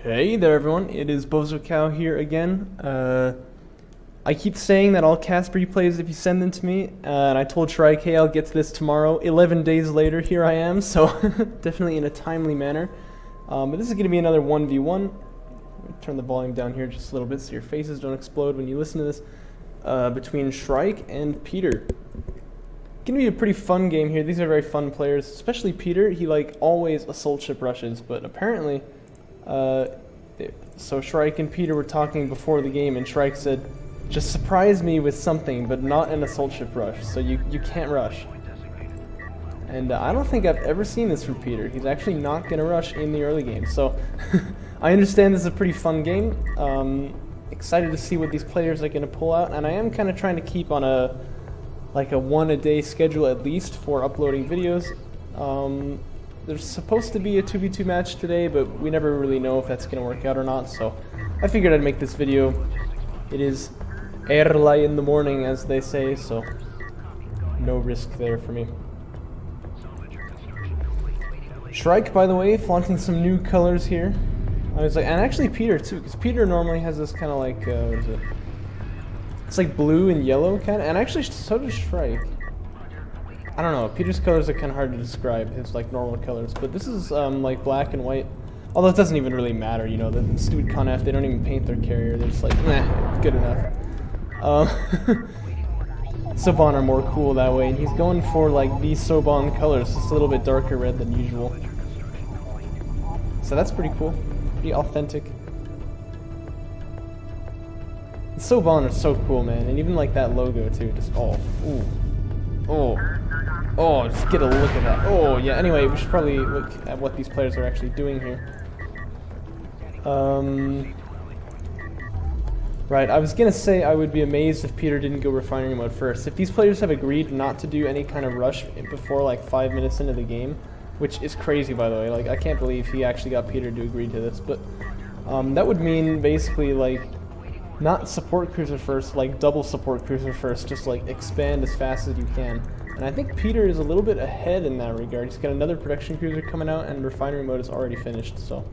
Hey there everyone, it is Bozo Cow here again. I keep saying that I'll cast replays if you send them to me, and I told Shrike, hey, I'll get to this tomorrow. 11 days later, here I am, so definitely in a timely manner. But this is going to be another 1v1. Turn the volume down here just a little bit so your faces don't explode when you listen to this. Between Shrike and Peter. Gonna be a pretty fun game here. These are very fun players, especially Peter. He like always assault ship rushes, but apparently so Shrike and Peter were talking before the game, and Shrike said, just surprise me with something, but not an assault ship rush, so you can't rush. And I don't think I've ever seen this from Peter. He's actually not going to rush in the early game, so I understand this is a pretty fun game. Excited to see what these players are going to pull out, and I am kind of trying to keep on a one-a-day schedule at least for uploading videos. There's supposed to be a 2v2 match today, but we never really know if that's going to work out or not, so I figured I'd make this video. It is early in the morning, as they say, so no risk there for me. Shrike, by the way, flaunting some new colors here. I was like, and actually Peter too, because Peter normally has this kind of like, what is it? It's like blue and yellow kind of, and actually so does Shrike. I don't know, Peter's colors are kind of hard to describe, his like normal colors, but this is like black and white. Although it doesn't even really matter, you know, the stupid Con-F, they don't even paint their carrier, they're just like, meh, good enough. Soban are more cool that way, and he's going for like the Soban colors, just a little bit darker red than usual. So that's pretty cool, pretty authentic. The Soban are so cool, man, and even like that logo too, just oh, just get a look at that. Oh, yeah, anyway, we should probably look at what these players are actually doing here. Right, I was gonna say I would be amazed if Peter didn't go refinery mode first. If these players have agreed not to do any kind of rush before like 5 minutes into the game, which is crazy by the way, like I can't believe he actually got Peter to agree to this, but that would mean basically like not support cruiser first, like double support cruiser first, just like expand as fast as you can. And I think Peter is a little bit ahead in that regard. He's got another production cruiser coming out, and refinery mode is already finished, so.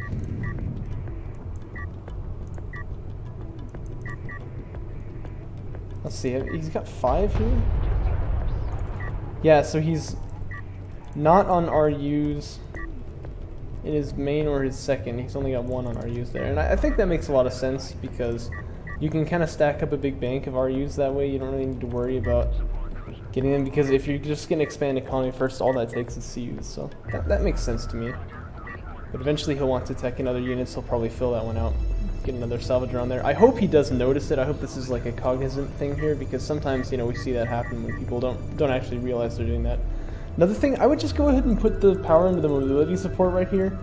Let's see, he's got 5 here? Yeah, so he's not on RUs in his main or his second. He's only got 1 on RUs there. And I think that makes a lot of sense, because you can kind of stack up a big bank of RUs that way. You don't really need to worry about getting them, because if you're just going to expand economy first, all that takes is CUs, so that makes sense to me. But eventually he'll want to tech in other units, he'll probably fill that one out, get another salvager on there. I hope he does notice it. I hope this is like a cognizant thing here, because sometimes, you know, we see that happen when people don't actually realize they're doing that. Another thing, I would just go ahead and put the power into the mobility support right here.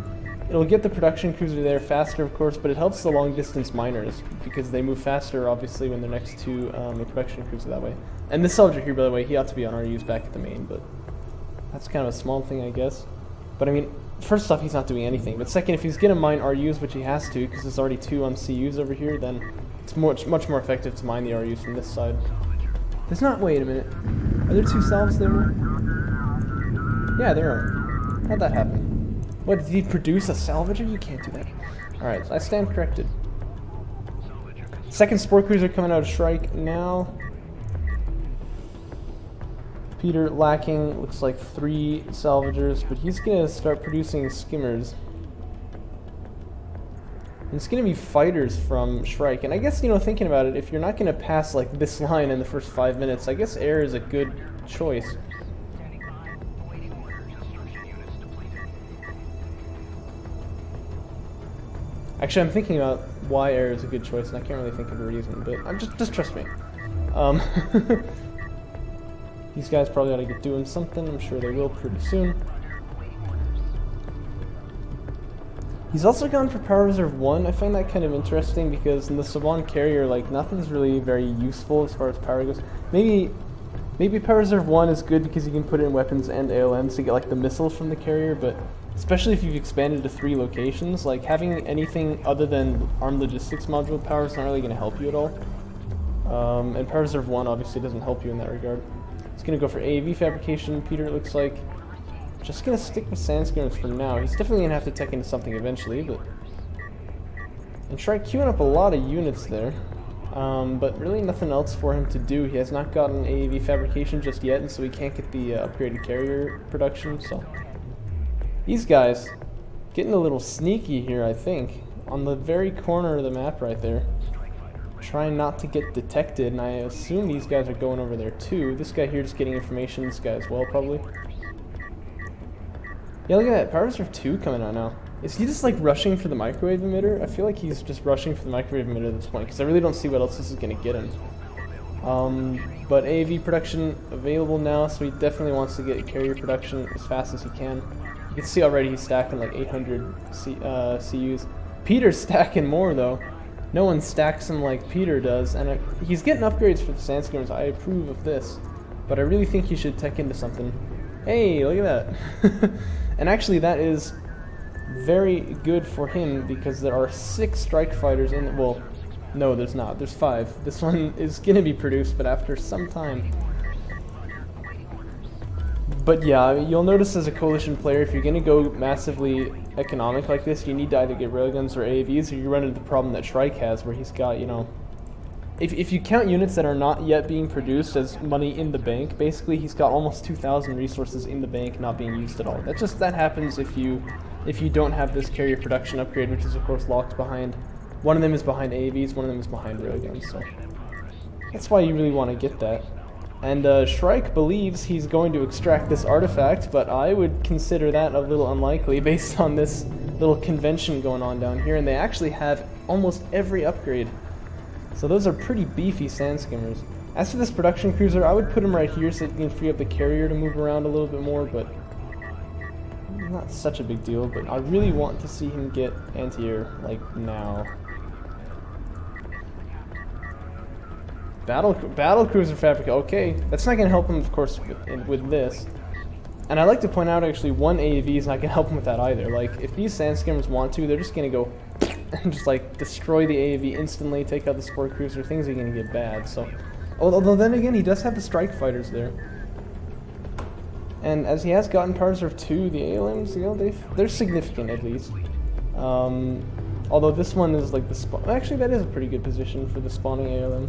It'll get the production cruiser there faster, of course, but it helps the long-distance miners, because they move faster, obviously, when they're next to the production cruiser that way. And this soldier here, by the way, he ought to be on RUs back at the main, but that's kind of a small thing, I guess. But I mean, first off, he's not doing anything. But second, if he's going to mine RUs, which he has to, because there's already 2 on CUs over here, then it's much more effective to mine the RUs from this side. There's not, wait a minute. Are there 2 salves there? Yeah, there are. How'd that happen? What, did he produce a salvager? You can't do that. Alright, I stand corrected. Second sport cruiser coming out of Shrike now. Peter lacking, looks like 3 salvagers, but he's going to start producing skimmers. And it's going to be fighters from Shrike. And I guess, you know, thinking about it, if you're not going to pass like this line in the first 5 minutes, I guess air is a good choice. Actually, I'm thinking about why air is a good choice, and I can't really think of a reason, but I'm just trust me. These guys probably ought to get doing something. I'm sure they will pretty soon. He's also gone for Power Reserve 1. I find that kind of interesting, because in the Soban carrier, like, nothing's really very useful as far as power goes. Maybe Power Reserve 1 is good because you can put it in weapons and ALM, so you get like the missiles from the carrier, but especially if you've expanded to 3 locations, like having anything other than armed logistics module power is not really going to help you at all. And Power Reserve 1 obviously doesn't help you in that regard. He's going to go for AAV fabrication. Peter, it looks like, just going to stick with sand skimmers for now. He's definitely going to have to tech into something eventually, but And Shrike queuing up a lot of units there. But really nothing else for him to do. He has not gotten AAV fabrication just yet, and so he can't get the upgraded carrier production. So these guys getting a little sneaky here, I think, on the very corner of the map right there, trying not to get detected. And I assume these guys are going over there too. This guy here just getting information. This guy as well, probably. Yeah, look at that. Power Reserve 2 coming out now. Is he just like rushing for the microwave emitter? I feel like he's just rushing for the microwave emitter at this point, because I really don't see what else this is going to get him. But AAV production available now, so he definitely wants to get carrier production as fast as he can. You can see already he's stacking like 800 CUs. Peter's stacking more though. No one stacks him like Peter does, and he's getting upgrades for the Sandskimmers. I approve of this, but I really think he should tech into something. Hey, look at that. And actually that is very good for him, because there are 6 strike fighters in, well, no there's not, there's 5. This one is gonna be produced, but after some time. But yeah, you'll notice as a coalition player, if you're gonna go massively economic like this, you need to either get railguns or AAVs, or you run into the problem that Shrike has, where he's got, you know, if you count units that are not yet being produced as money in the bank, basically he's got almost 2,000 resources in the bank not being used at all. That happens if you don't have this carrier production upgrade, which is of course locked behind. One of them is behind AAVs, one of them is behind railguns, so that's why you really want to get that. And Shrike believes he's going to extract this artifact, but I would consider that a little unlikely based on this little convention going on down here, and they actually have almost every upgrade. So those are pretty beefy Sandskimmers. As for this production cruiser, I would put him right here so you can free up the carrier to move around a little bit more, but not such a big deal. But I really want to see him get anti-air, like, now. Battle cruiser fabric, okay. That's not going to help him, of course, with this. And I like to point out, actually, one AAV is not going to help him with that either. Like, if these Sandskimmers want to, they're just going to go and just like destroy the AAV instantly, take out the support cruiser. Things are going to get bad. So, although then again, he does have the strike fighters there, and as he has gotten Power Reserve 2, the ALMs, you know, they're significant at least. Although this one is like the spawn. Actually, that is a pretty good position for the spawning ALM.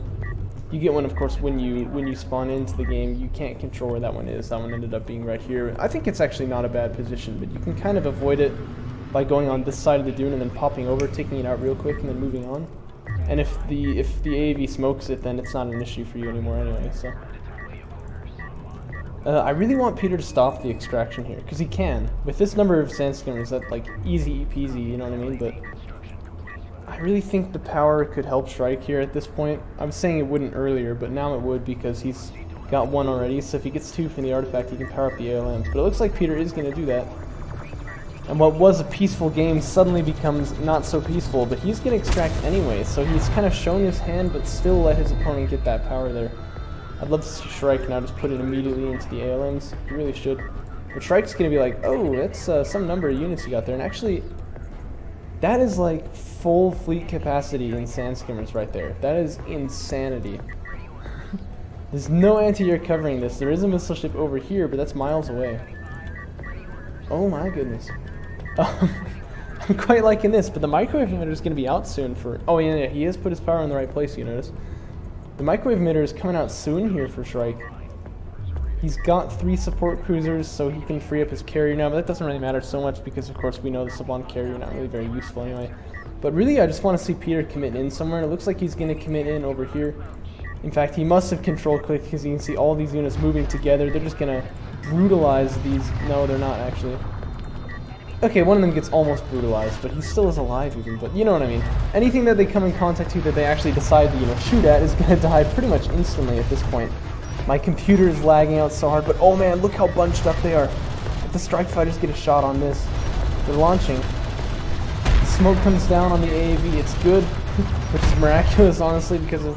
You get one, of course, when you spawn into the game. You can't control where that one is. That one ended up being right here. I think it's actually not a bad position, but you can kind of avoid it by going on this side of the dune and then popping over, taking it out real quick, and then moving on. And if the AAV smokes it, then it's not an issue for you anymore anyway. So I really want Peter to stop the extraction here, because he can. With this number of Sandskimmers, that's like easy peasy, you know what I mean? But I really think the power could help Shrike here at this point. I was saying it wouldn't earlier, but now it would, because he's got 1 already. So if he gets 2 from the artifact, he can power up the ALMs. But it looks like Peter is going to do that. And what was a peaceful game suddenly becomes not so peaceful, but he's going to extract anyway, so he's kind of shown his hand, but still let his opponent get that power there. I'd love to see Shrike now just put it immediately into the ALMs. He really should. But Shrike's going to be like, oh, that's some number of units you got there. And actually, that is like full fleet capacity in Sandskimmers right there. That is insanity. There's no anti-air covering this. There is a missile ship over here, but that's miles away. Oh my goodness. I'm quite liking this, but the microwave emitter is going to be out soon for... Oh yeah, he has put his power in the right place, you notice. The microwave emitter is coming out soon here for Shrike. He's got 3 support cruisers, so he can free up his carrier now, but that doesn't really matter so much because, of course, we know the sub-on carrier not really very useful anyway. But really, I just want to see Peter commit in somewhere. It looks like he's going to commit in over here. In fact, he must have control-clicked because you can see all these units moving together. They're just going to brutalize these... No, they're not, actually. Okay, one of them gets almost brutalized, but he still is alive even, but you know what I mean. Anything that they come in contact with that they actually decide to, you know, shoot at is going to die pretty much instantly at this point. My computer is lagging out so hard, but oh man, look how bunched up they are. If the strike fighters get a shot on this, they're launching. The smoke comes down on the AAV, it's good, which is miraculous, honestly, because of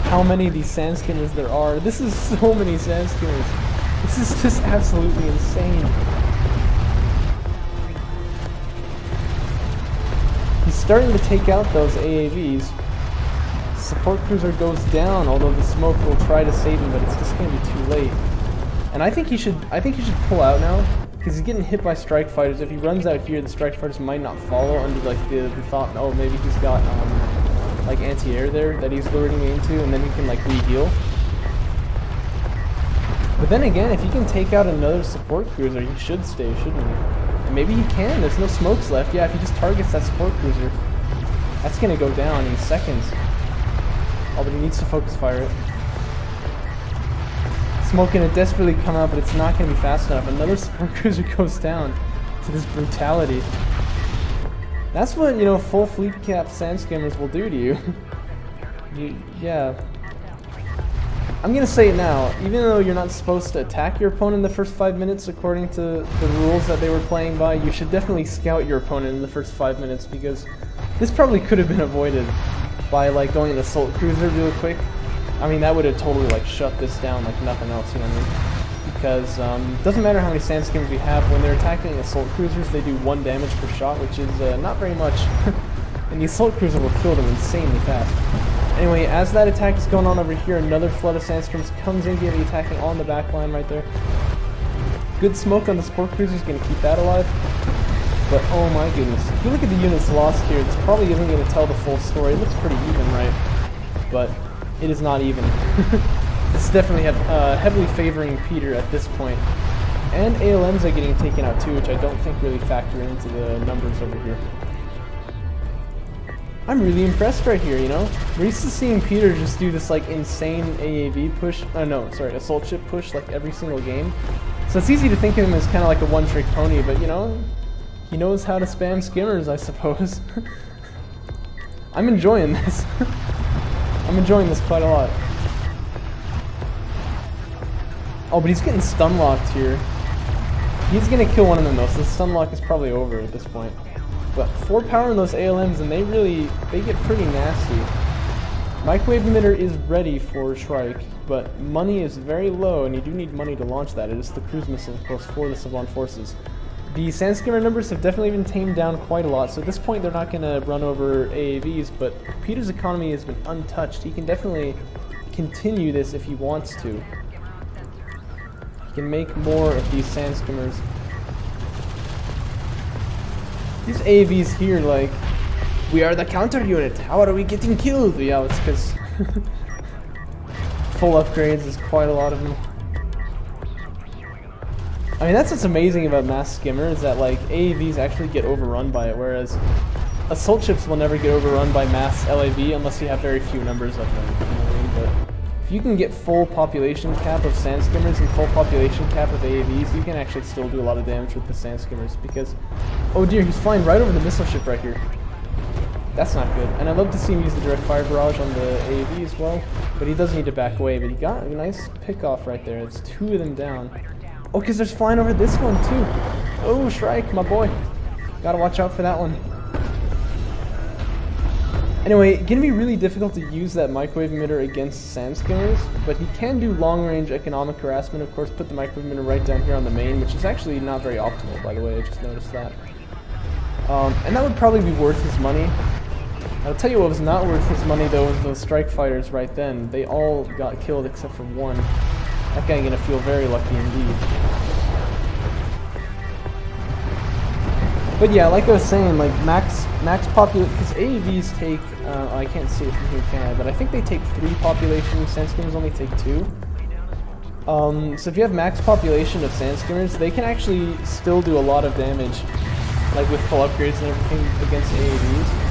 how many of these Sandskimmers there are. This is so many Sandskimmers. This is just absolutely insane. He's starting to take out those AAVs. Support cruiser goes down, although the smoke will try to save him, but it's just going to be too late. And I think he should pull out now, because he's getting hit by strike fighters. If he runs out here, the strike fighters might not follow under like the thought, oh, maybe he's got like anti-air there that he's luring me into, and then he can like re-heal. But then again, if he can take out another support cruiser, he should stay, shouldn't he? And maybe he can. There's no smokes left. Yeah, if he just targets that support cruiser, that's gonna go down in seconds. Oh, but he needs to focus fire it. Smoke gonna desperately come out, but it's not gonna be fast enough. Another support cruiser goes down to this brutality. That's what, you know, full fleet cap sand skimmers will do to you. Yeah. I'm gonna say it now, even though you're not supposed to attack your opponent in the first 5 minutes according to the rules that they were playing by, you should definitely scout your opponent in the first 5 minutes, because this probably could have been avoided by like going an assault cruiser real quick. I mean, that would have totally like shut this down like nothing else, you know what I mean? Because it doesn't matter how many sand skimmers we have, when they're attacking assault cruisers, they do 1 damage per shot, which is not very much. And the assault cruiser will kill them insanely fast. Anyway, as that attack is going on over here, another flood of sandstorms comes in, gonna be attacking on the back line right there. Good smoke on the support cruiser is going to keep that alive. But oh my goodness, if you look at the units lost here, this probably isn't going to tell the full story. It looks pretty even, right? But it is not even. This is definitely heavily favoring Peter at this point. And ALMs are getting taken out too, which I don't think really factor into the numbers over here. I'm really impressed right here, you know? We're used to seeing Peter just do this like insane AAV push, assault ship push like every single game. So it's easy to think of him as kind of like a one-trick pony, but you know, he knows how to spam skimmers, I suppose. I'm enjoying this. I'm enjoying this quite a lot. Oh, but he's getting stun locked here. He's gonna kill one of them though, so the stun lock is probably over at this point. But 4 power in those ALMs, and they get pretty nasty. Microwave emitter is ready for Shrike, but money is very low, and you do need money to launch that. It is the cruise missile, of course, for the Savant forces. The sand skimmer numbers have definitely been tamed down quite a lot, so at this point they're not going to run over AAVs, but Peter's economy has been untouched. He can definitely continue this if he wants to. He can make more of these sand skimmers. These AAVs here, like, we are the counter unit, how are we getting killed? Yeah, it's because full upgrades is quite a lot of them. I mean, that's what's amazing about mass skimmer, is that like AAVs actually get overrun by it, whereas assault ships will never get overrun by mass LAV unless you have very few numbers of them. You know what I mean? But if you can get full population cap of sand skimmers and full population cap of AAVs, you can actually still do a lot of damage with the sand skimmers, because, oh dear, he's flying right over the missile ship right here. That's not good. And I'd love to see him use the direct fire barrage on the AAV as well, but he does need to back away, but he got a nice pick off right there. It's 2 of them down. Oh, because there's flying over this one too. Oh, Shrike, my boy. Gotta watch out for that one. Anyway, gonna be really difficult to use that microwave emitter against sand skimmers, but he can do long-range economic harassment, of course, put the microwave emitter right down here on the main, which is actually not very optimal, by the way, I just noticed that. And that would probably be worth his money. I'll tell you what was not worth his money, though, was those strike fighters right then. They all got killed except for one. That guy gonna feel very lucky indeed. But yeah, like I was saying, like max population, because AAVs take, I can't see it from here, can I? But I think they take 3 population, sand skimmers only take 2. So if you have max population of sand skimmers, they can actually still do a lot of damage, like with full upgrades and everything against AAVs.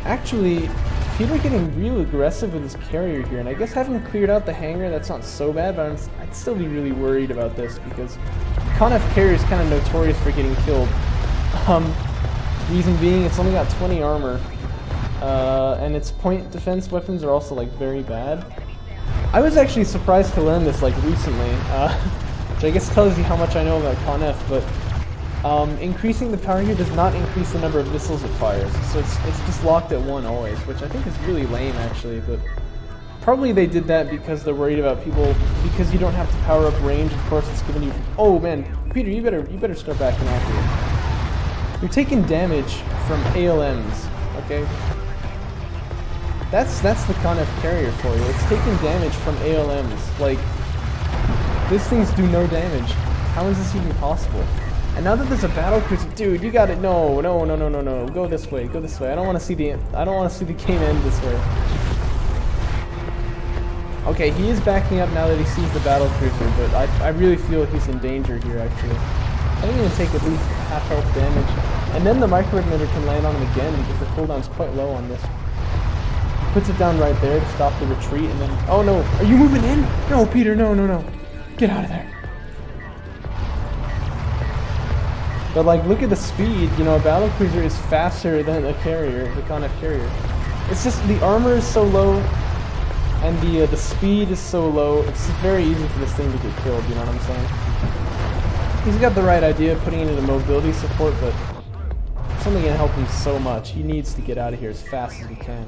Actually, Peter getting real aggressive with his carrier here, and I guess having cleared out the hangar, that's not so bad, but I'd still be really worried about this, because Con-F carrier is kind of notorious for getting killed. Reason being, it's only got 20 armor, and its point defense weapons are also like very bad. I was actually surprised to learn this like recently, which I guess tells you how much I know about Con-F, but increasing the power here does not increase the number of missiles it fires, so it's just locked at 1 always, which I think is really lame actually, but probably they did that because they're worried about people, because you don't have to power up range, of course it's giving you, oh man, Peter, you better start backing off here. You're taking damage from ALMs, okay? That's the Con-F carrier for you, it's taking damage from ALMs, like, these things do no damage. How is this even possible? And now that there's a battle cruiser, dude, you got it. No. Go this way. Go this way. I don't want to see the game end this way. Okay, he is backing up now that he sees the battle cruiser, but I really feel he's in danger here. Actually, I think he's gonna take at least half health damage, and then the microwave emitter can land on him again because the cooldown's quite low on this. Puts it down right there to stop the retreat, and then oh no, are you moving in? No, Peter, no, get out of there. But like, look at the speed. You know, a battle cruiser is faster than a carrier, the Con F carrier. It's just the armor is so low, and the speed is so low. It's very easy for this thing to get killed. You know what I'm saying? He's got the right idea, putting it into mobility support, but it's only gonna help him so much. He needs to get out of here as fast as he can.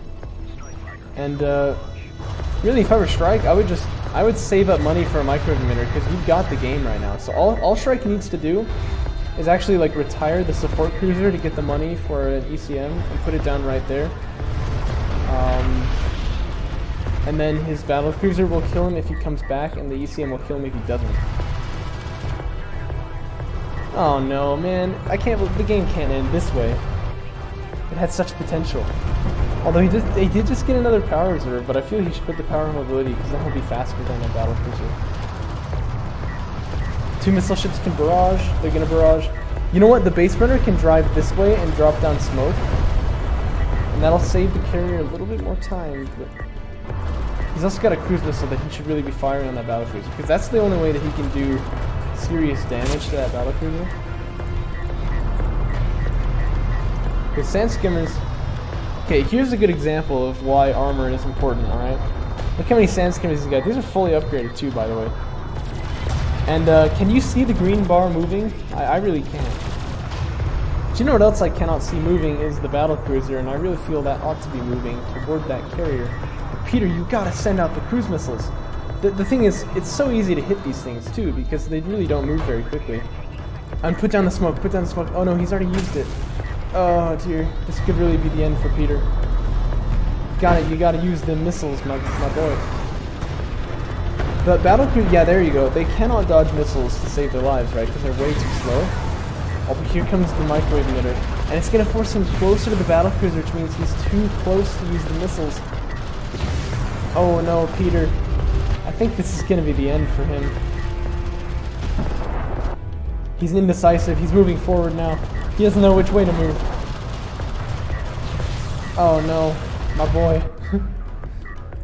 And really, if I were Shrike, I would save up money for a microwave emitter because you've got the game right now. So all Shrike needs to do is actually like retire the support cruiser to get the money for an ECM and put it down right there. And then his battle cruiser will kill him if he comes back, and the ECM will kill him if he doesn't. Oh no, man! I can't. The game can't end this way. It had such potential. Although he did just get another power reserve, but I feel he should put the power in mobility because then he'll be faster than a battle cruiser. 2 missile ships can barrage. They're gonna barrage. You know what? The base runner can drive this way and drop down smoke, and that'll save the carrier a little bit more time. But he's also got a cruise missile that he should really be firing on that battle cruiser because that's the only way that he can do serious damage to that battle cruiser. Because sand skimmers. Okay, here's a good example of why armor is important. All right, look how many sand skimmers he's got. These are fully upgraded too, by the way. And can you see the green bar moving? I really can't. Do you know what else I cannot see moving is the battle cruiser, and I really feel that ought to be moving toward that carrier. But Peter, you gotta send out the cruise missiles. The thing is, it's so easy to hit these things too because they really don't move very quickly. And put down the smoke, put down the smoke. Oh no, he's already used it. Oh dear, this could really be the end for Peter. Got it, you gotta use the missiles, my boy. But battle cruiser, yeah, there you go. They cannot dodge missiles to save their lives, right? Because they're way too slow. Oh, but here comes the microwave emitter, and it's gonna force him closer to the battle cruiser, which means he's too close to use the missiles. Oh no, Peter. I think this is gonna be the end for him. He's indecisive. He's moving forward now. He doesn't know which way to move. Oh no, my boy.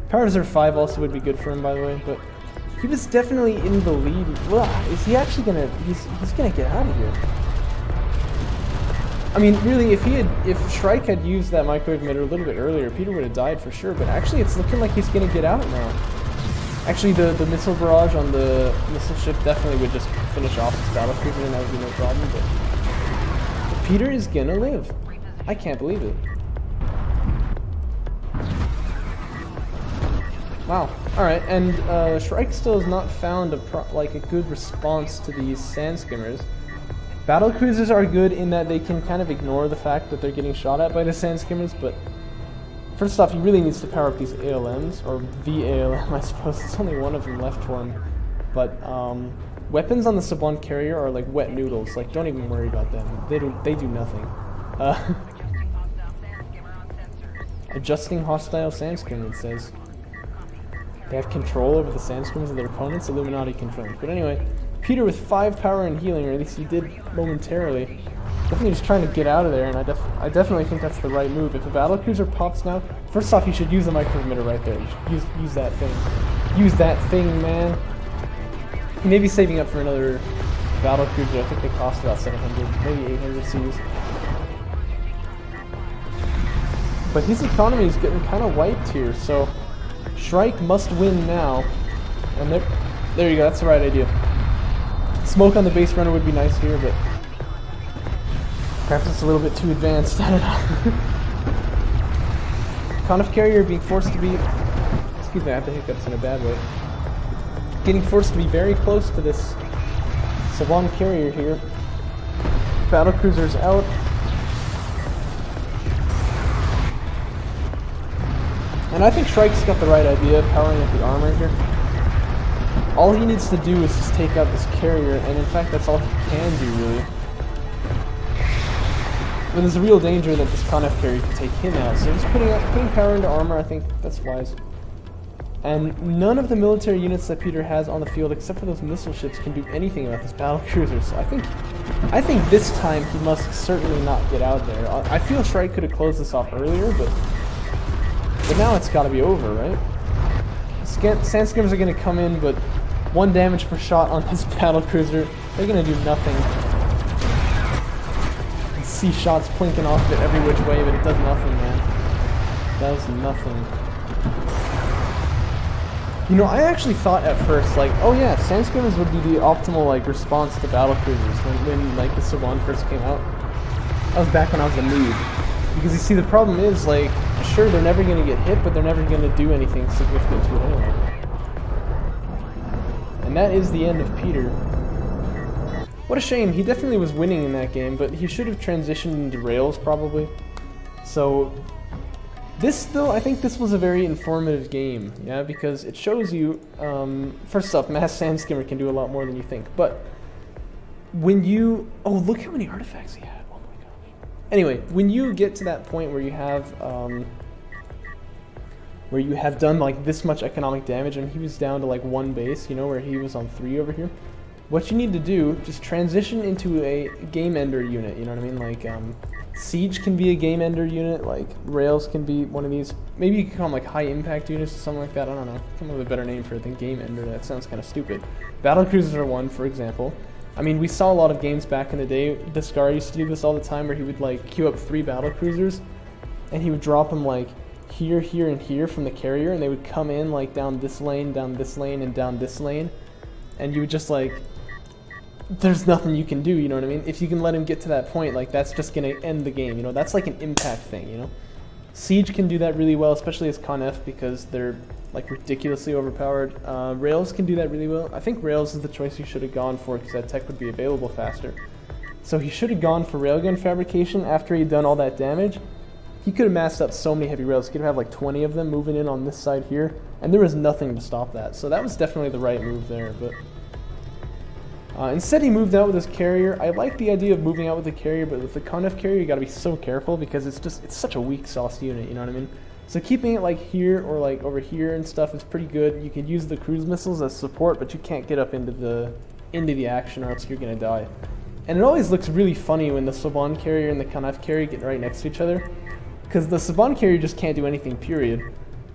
Power Reserve 5 also would be good for him, by the way, but he was definitely in the lead. Well, is he actually gonna? He's gonna get out of here. I mean, really, if Shrike had used that microwave emitter a little bit earlier, Peter would have died for sure. But actually, it's looking like he's gonna get out now. Actually, the missile barrage on the missile ship definitely would just finish off his battle cruiser, and that would be no problem. But Peter is gonna live. I can't believe it. Wow. All right, and Shrike still has not found a good response to these sand skimmers. Battle cruisers are good in that they can kind of ignore the fact that they're getting shot at by the sand skimmers, but first off, he really needs to power up these ALMs, or the ALM, I suppose. There's only one of them left for him. But weapons on the Sub 1 carrier are like wet noodles. Like, don't even worry about them. They do nothing. Adjusting hostile sand skimmer, it says. They have control over the sand skimmers of their opponents. Illuminati confirmed. But anyway, Peter with 5 power and healing, or at least he did momentarily. Definitely just trying to get out of there, and I definitely think that's the right move. If a battle cruiser pops now, first off, you should use the microwave emitter right there. You should use that thing. Use that thing, man. He may be saving up for another battle cruiser. I think they cost about 700, maybe 800 Cs. But his economy is getting kind of wiped here, so Shrike must win now. And there you go, that's the right idea. Smoke on the base runner would be nice here, but perhaps it's a little bit too advanced. I don't know. Con F carrier being forced to be... Excuse me, I have the hiccups in a bad way. Getting forced to be very close to this Sub 1 carrier here. Battle cruiser's out. And I think Shrike's got the right idea, powering up the armor here. all he needs to do is just take out this carrier, and in fact that's all he can do really. But there's a real danger that this Conef carrier can take him out, so just putting power into armor, I think that's wise. And none of the military units that Peter has on the field, except for those missile ships, can do anything about this battle cruiser. So I think this time he must certainly not get out there. I feel Shrike could have closed this off earlier, but now it's got to be over, right? Sandskimmers are going to come in, but 1 damage per shot on this battle cruiser. They're going to do nothing. You can see shots plinking off it every which way, but it does nothing, man. It does nothing. You know, I actually thought at first, like, oh yeah, Sandskimmers would be the optimal, like, response to battle cruisers when like, the Saban first came out. That was back when I was a noob. Because you see, the problem is, like, sure, they're never going to get hit, but they're never going to do anything significant to it anyway. And that is the end of Peter. What a shame. He definitely was winning in that game, but he should have transitioned into rails, probably. So this, though, I think this was a very informative game, yeah, because it shows you, first off, Mass Sandskimmer can do a lot more than you think, but when you, oh, look how many artifacts he had, oh my gosh. Anyway, when you get to that point where you have done, like, this much economic damage, and he was down to, like, 1 base, you know, where he was on 3 over here, what you need to do, just transition into a game ender unit, you know what I mean, like, Siege can be a game ender unit, like Rails can be one of these. Maybe you can call them like high impact units or something like that, I don't know. Come up with a better name for it than game ender, that sounds kind of stupid. Battle cruisers are one, for example. I mean, we saw a lot of games back in the day. Discar used to do this all the time where he would like queue up 3 battle cruisers and he would drop them like here, here, and here from the carrier, and they would come in like down this lane, and down this lane, and you would just like, there's nothing you can do, you know what I mean? If you can let him get to that point, like, that's just gonna end the game, you know? That's like an impact thing, you know? Siege can do that really well, especially as Conef, because they're, like, ridiculously overpowered. Rails can do that really well. I think Rails is the choice he should have gone for, because that tech would be available faster. So he should have gone for railgun fabrication after he'd done all that damage. He could have massed up so many heavy rails. He could have 20 of them moving in on this side here, and there was nothing to stop that. So that was definitely the right move there, but instead he moved out with his carrier. I like the idea of moving out with the carrier, but with the Conef carrier you gotta be so careful because it's such a weak sauce unit, you know what I mean? So keeping it like here or like over here and stuff is pretty good. You can use the cruise missiles as support, but you can't get up into the action or else you're gonna die. And it always looks really funny when the Saban carrier and the Conef carrier get right next to each other, because the Saban carrier just can't do anything, period.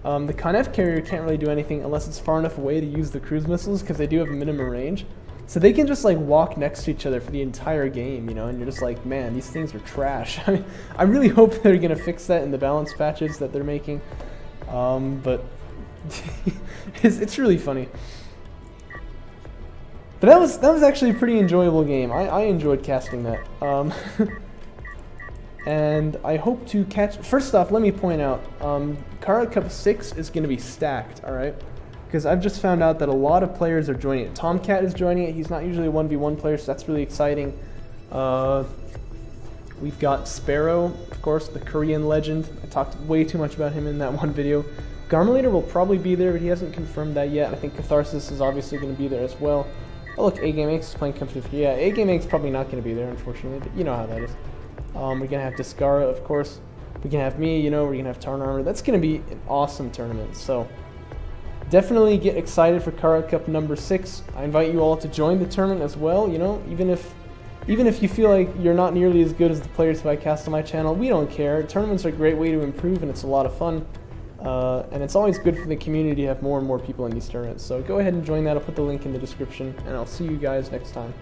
The Conef carrier can't really do anything unless it's far enough away to use the cruise missiles, because they do have a minimum range. So they can just like walk next to each other for the entire game, you know, and you're just like, man, these things are trash. I mean, I really hope they're gonna fix that in the balance patches that they're making, but it's really funny. But that was actually a pretty enjoyable game. I enjoyed casting that, and I hope to catch. First off, let me point out, Kara Cup 6 is gonna be stacked, all right? Because I've just found out that a lot of players are joining it. Tomcat is joining it. He's not usually a 1v1 player, so that's really exciting. We've got Sparrow, of course, the Korean legend. I talked way too much about him in that one video. Garmulator will probably be there, but he hasn't confirmed that yet. I think Catharsis is obviously going to be there as well. Oh look, A-Game8 is playing Cup 50. Yeah, A-Game8 is probably not going to be there, unfortunately, but you know how that is. We're going to have Discara, of course. We're going to have me, you know, we're going to have Tarn Armor. That's going to be an awesome tournament, so definitely get excited for Kara Cup number 6. I invite you all to join the tournament as well, you know, even if you feel like you're not nearly as good as the players who I cast on my channel, we don't care. Tournaments are a great way to improve, and it's a lot of fun. And it's always good for the community to have more and more people in these tournaments. So go ahead and join that. I'll put the link in the description, and I'll see you guys next time.